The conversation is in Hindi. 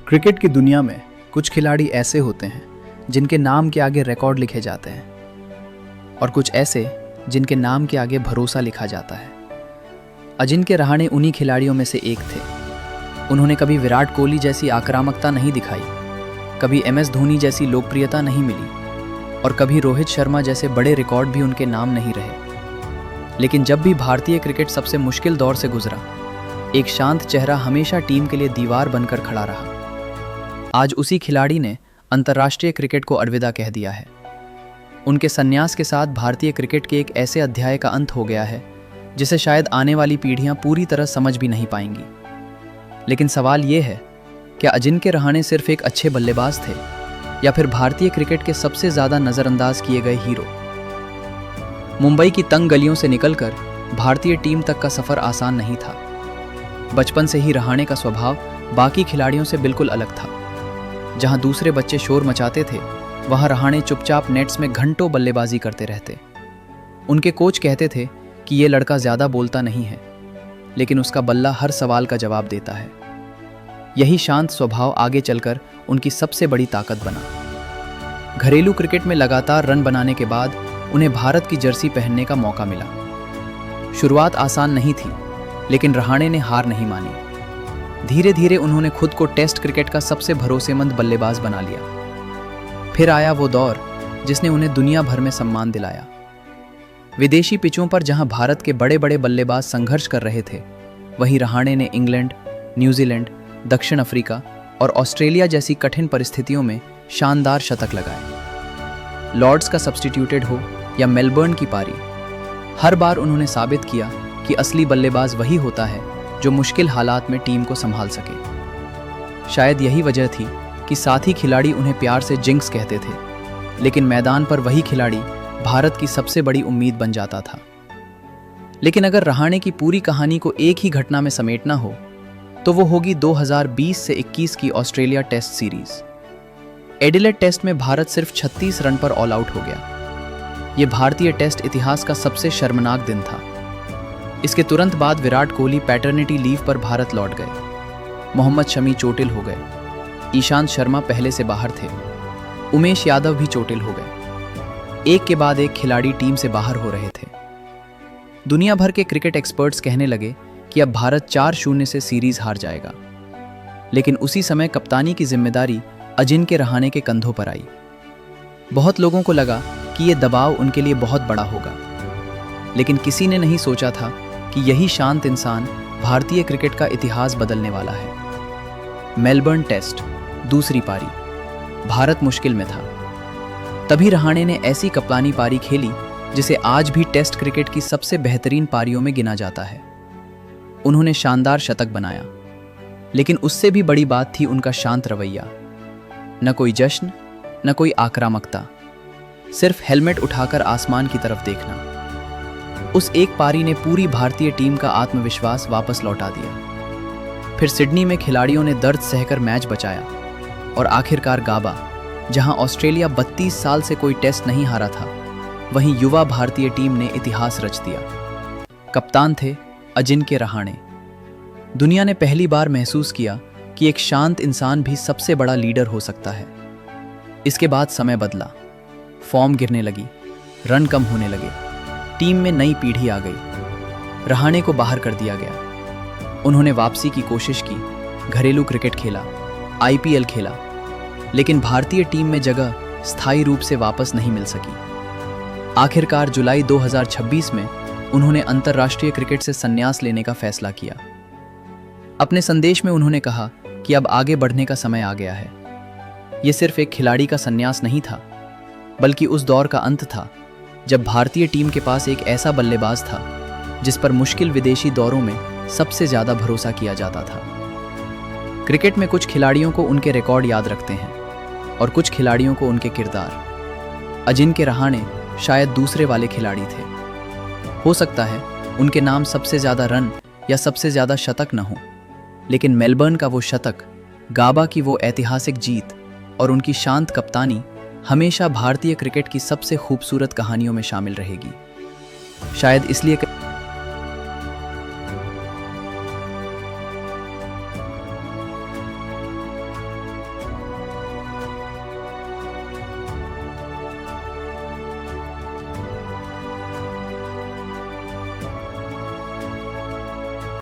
क्रिकेट की दुनिया में कुछ खिलाड़ी ऐसे होते हैं जिनके नाम के आगे रिकॉर्ड लिखे जाते हैं और कुछ ऐसे जिनके नाम के आगे भरोसा लिखा जाता है। अजिंक्य रहाणे उन्हीं खिलाड़ियों में से एक थे। उन्होंने कभी विराट कोहली जैसी आक्रामकता नहीं दिखाई, कभी MS धोनी जैसी लोकप्रियता नहीं मिली और कभी रोहित शर्मा जैसे बड़े रिकॉर्ड भी उनके नाम नहीं रहे। लेकिन जब भी भारतीय क्रिकेट सबसे मुश्किल दौर से गुजरा, एक शांत चेहरा हमेशा टीम के लिए दीवार बनकर खड़ा रहा। आज उसी खिलाड़ी ने अंतर्राष्ट्रीय क्रिकेट को अलविदा कह दिया है। उनके संन्यास के साथ भारतीय क्रिकेट के एक ऐसे अध्याय का अंत हो गया है जिसे शायद आने वाली पीढ़ियां पूरी तरह समझ भी नहीं पाएंगी। लेकिन सवाल ये है, क्या अजिंक्य रहाणे सिर्फ एक अच्छे बल्लेबाज थे या फिर भारतीय क्रिकेट के सबसे ज्यादा नजरअंदाज किए गए हीरो? मुंबई की तंग गलियों से निकलकर भारतीय टीम तक का सफर आसान नहीं था। बचपन से ही रहाणे का स्वभाव बाकी खिलाड़ियों से बिल्कुल अलग था। जहां दूसरे बच्चे शोर मचाते थे, वहां रहाणे चुपचाप नेट्स में घंटों बल्लेबाजी करते रहते। उनके कोच कहते थे कि ये लड़का ज्यादा बोलता नहीं है, लेकिन उसका बल्ला हर सवाल का जवाब देता है। यही शांत स्वभाव आगे चलकर उनकी सबसे बड़ी ताकत बना। घरेलू क्रिकेट में लगातार रन बनाने के बाद उन्हें भारत की जर्सी पहनने का मौका मिला। शुरुआत आसान नहीं थी, लेकिन रहाणे ने हार नहीं मानी। धीरे धीरे उन्होंने खुद को टेस्ट क्रिकेट का सबसे भरोसेमंद बल्लेबाज बना लिया। फिर आया वो दौर जिसने उन्हें दुनिया भर में सम्मान दिलाया। विदेशी पिचों पर जहां भारत के बड़े बड़े बल्लेबाज संघर्ष कर रहे थे, वहीं रहाणे ने इंग्लैंड, न्यूजीलैंड, दक्षिण अफ्रीका और ऑस्ट्रेलिया जैसी कठिन परिस्थितियों में शानदार शतक लगाए। लॉर्ड्स का सब्स्टिट्यूटेड हो या मेलबर्न की पारी, हर बार उन्होंने साबित किया कि असली बल्लेबाज वही होता है जो मुश्किल हालात में टीम को संभाल सके। शायद यही वजह थी कि साथी खिलाड़ी उन्हें प्यार से जिंक्स कहते थे, लेकिन मैदान पर वही खिलाड़ी भारत की सबसे बड़ी उम्मीद बन जाता था। लेकिन अगर रहाणे की पूरी कहानी को एक ही घटना में समेटना हो, तो वो होगी 2020 से 21 की Australia test series. Adelaide test में भारत सिर्फ 36 रन पर ऑल आउट हो गया। ये भारतीय टेस्ट इतिहास का सबसे शर्मनाक दिन था। इसके तुरंत बाद विराट कोहली पैटर्निटी लीव पर भारत लौट गए। मोहम्मद शमी चोटिल हो गए। ईशांत शर्मा पहले से बाहर थे। उमेश यादव भी चोटिल हो गए। एक के बाद एक खिलाड़ी टीम से बाहर हो रहे थे। दुनिया भर के क्रिकेट एक्सपर्ट्स कहने लगे कि अब भारत 4-0 से सीरीज हार जाएगा। लेकिन उसी समय कप्तानी की जिम्मेदारी अजिंक्य रहाणे के कंधों पर आई। बहुत लोगों को लगा कि यह दबाव उनके लिए बहुत बड़ा होगा, लेकिन किसी ने नहीं सोचा था कि यही शांत इंसान भारतीय क्रिकेट का इतिहास बदलने वाला है। मेलबर्न टेस्ट, दूसरी पारी। भारत मुश्किल में था। तभी रहाणे ने ऐसी कप्तानी पारी खेली जिसे आज भी टेस्ट क्रिकेट की सबसे बेहतरीन पारियों में गिना जाता है। उन्होंने शानदार शतक बनाया, लेकिन उससे भी बड़ी बात थी उनका शांत रवैया। न कोई जश्न, न कोई आक्रामकता, सिर्फ हेलमेट उठाकर आसमान की तरफ देखना। उस एक पारी ने पूरी भारतीय टीम का आत्मविश्वास वापस लौटा दिया। फिर सिडनी में खिलाड़ियों ने दर्द सहकर मैच बचाया और आखिरकार गाबा, जहां ऑस्ट्रेलिया 32 साल से कोई टेस्ट नहीं हारा था, वहीं युवा भारतीय टीम ने इतिहास रच दिया। कप्तान थे अजिंक्य रहाणे। दुनिया ने पहली बार महसूस किया कि एक शांत इंसान भी सबसे बड़ा लीडर हो सकता है। इसके बाद समय बदला। फॉर्म गिरने लगी, रन कम होने लगे, टीम में नई पीढ़ी आ गई। रहाणे को बाहर कर दिया गया। उन्होंने वापसी की कोशिश की, घरेलू क्रिकेट खेला, IPL खेला, लेकिन भारतीय टीम में जगह स्थायी रूप से वापस नहीं मिल सकी। आखिरकार जुलाई 2026 में उन्होंने अंतर्राष्ट्रीय क्रिकेट से संन्यास लेने का फैसला किया। अपने संदेश में उन्होंने कहा कि अब आगे बढ़ने का समय आ गया है। यह सिर्फ एक खिलाड़ी का संन्यास नहीं था, बल्कि उस दौर का अंत था जब भारतीय टीम के पास एक ऐसा बल्लेबाज था जिस पर मुश्किल विदेशी दौरों में सबसे ज्यादा भरोसा किया जाता था। क्रिकेट में कुछ खिलाड़ियों को उनके रिकॉर्ड याद रखते हैं और कुछ खिलाड़ियों को उनके किरदार। अजिंक्य रहाणे शायद दूसरे वाले खिलाड़ी थे। हो सकता है उनके नाम सबसे ज्यादा रन या सबसे ज्यादा शतक न हो, लेकिन मेलबर्न का वो शतक, गाबा की वो ऐतिहासिक जीत और उनकी शांत कप्तानी हमेशा भारतीय क्रिकेट की सबसे खूबसूरत कहानियों में शामिल रहेगी। शायद इसलिए